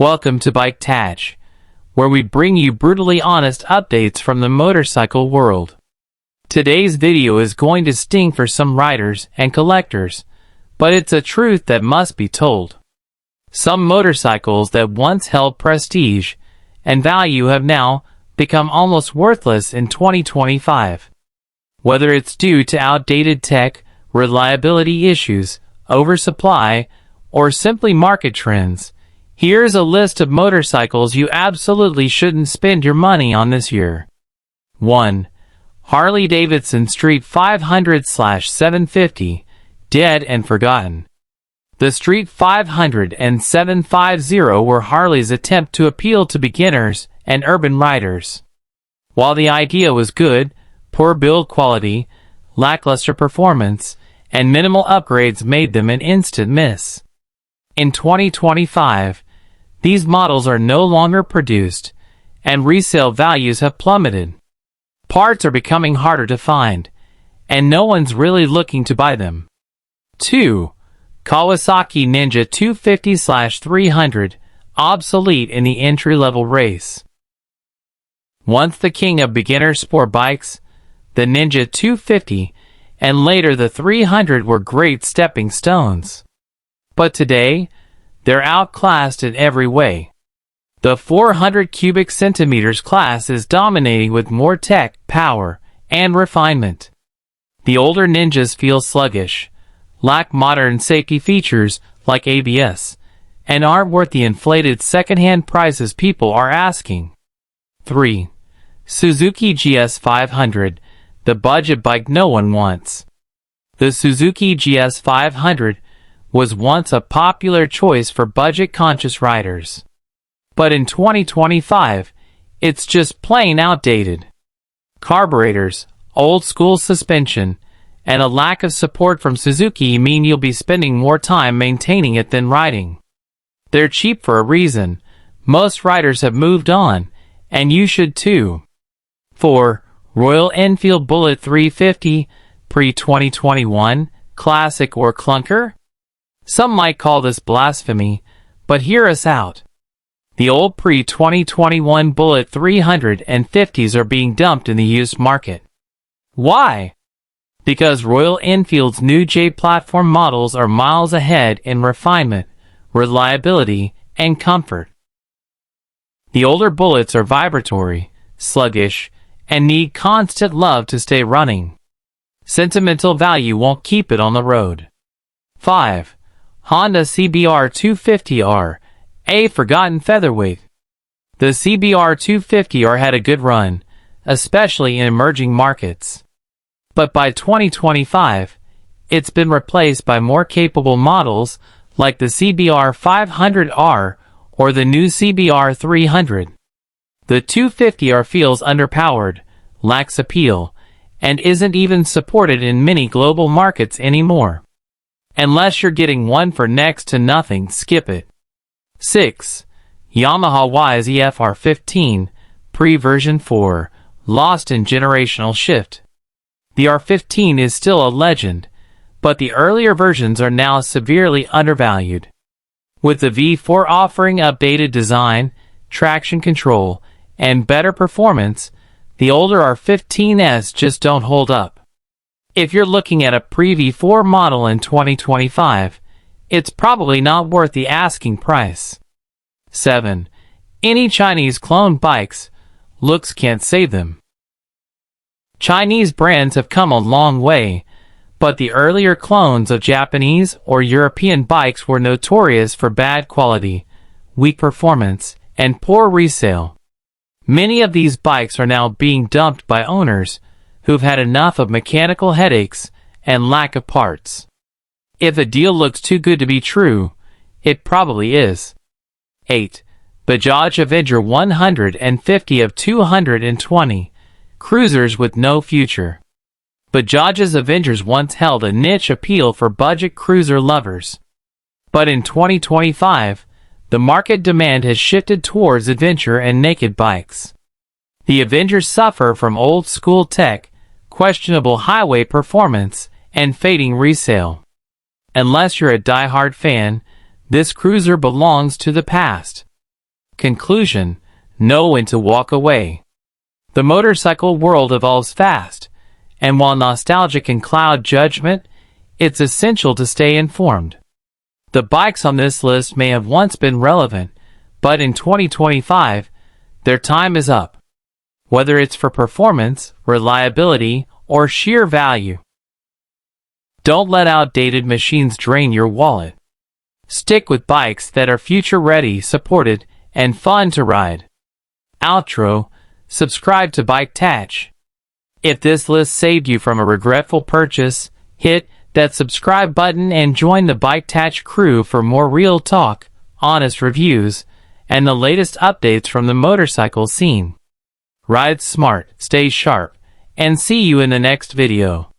Welcome to Bike Tach, where we bring you brutally honest updates from the motorcycle world. Today's video is going to sting for some riders and collectors, but it's a truth that must be told. Some motorcycles that once held prestige and value have now become almost worthless in 2025. Whether it's due to outdated tech, reliability issues, oversupply, or simply market trends, here's a list of motorcycles you absolutely shouldn't spend your money on this year. 1. Harley Davidson Street 500/750, dead and forgotten. The Street 500 and 750 were Harley's attempt to appeal to beginners and urban riders. While the idea was good, poor build quality, lackluster performance, and minimal upgrades made them an instant miss. In 2025, these models are no longer produced, and resale values have plummeted. Parts are becoming harder to find, and no one's really looking to buy them. 2. Kawasaki Ninja 250/300, obsolete in the entry-level race. Once the king of beginner sport bikes, the Ninja 250 and later the 300 were great stepping stones. But today, they're outclassed in every way. The 400 cubic centimeters class is dominating with more tech, power, and refinement. The older Ninjas feel sluggish, lack modern safety features like ABS, and aren't worth the inflated second-hand prices people are asking. 3. Suzuki GS 500, the budget bike no one wants. The Suzuki GS 500 was once a popular choice for budget-conscious riders. But in 2025, it's just plain outdated. Carburetors, old-school suspension, and a lack of support from Suzuki mean you'll be spending more time maintaining it than riding. They're cheap for a reason. Most riders have moved on, and you should too. 4. Royal Enfield Bullet 350, pre-2021, classic or clunker? Some might call this blasphemy, but hear us out. The old pre-2021 Bullet 350s are being dumped in the used market. Why? Because Royal Enfield's new J platform models are miles ahead in refinement, reliability, and comfort. The older Bullets are vibratory, sluggish, and need constant love to stay running. Sentimental value won't keep it on the road. 5. Honda CBR 250R, a forgotten featherweight. The CBR 250R had a good run, especially in emerging markets. But by 2025, it's been replaced by more capable models like the CBR 500R or the new CBR 300. The 250R feels underpowered, lacks appeal, and isn't even supported in many global markets anymore. Unless you're getting one for next to nothing, skip it. 6. Yamaha YZF-R15, pre-version 4, lost in generational shift. The R15 is still a legend, but the earlier versions are now severely undervalued. With the V4 offering updated design, traction control, and better performance, the older R15s just don't hold up. If you're looking at a pre-V4 model in 2025, it's probably not worth the asking price. 7. Any Chinese clone bikes, looks can't save them. Chinese brands have come a long way, but the earlier clones of Japanese or European bikes were notorious for bad quality, weak performance, and poor resale. Many of these bikes are now being dumped by owners who've had enough of mechanical headaches and lack of parts. If a deal looks too good to be true, it probably is. 8. Bajaj Avenger 150 of 220, cruisers with no future. Bajaj's Avengers once held a niche appeal for budget cruiser lovers. But in 2025, the market demand has shifted towards adventure and naked bikes. The Avengers suffer from old-school tech, questionable highway performance, and fading resale. Unless you're a die-hard fan, this cruiser belongs to the past. Conclusion: know when to walk away. The motorcycle world evolves fast, and while nostalgia can cloud judgment, it's essential to stay informed. The bikes on this list may have once been relevant, but in 2025, their time is up. Whether it's for performance, reliability, or sheer value. Don't let outdated machines drain your wallet. Stick with bikes that are future-ready, supported, and fun to ride. Outro: subscribe to Bike Tatch. If this list saved you from a regretful purchase, hit that subscribe button and join the Bike Tatch crew for more real talk, honest reviews, and the latest updates from the motorcycle scene. Ride smart, stay sharp, and see you in the next video.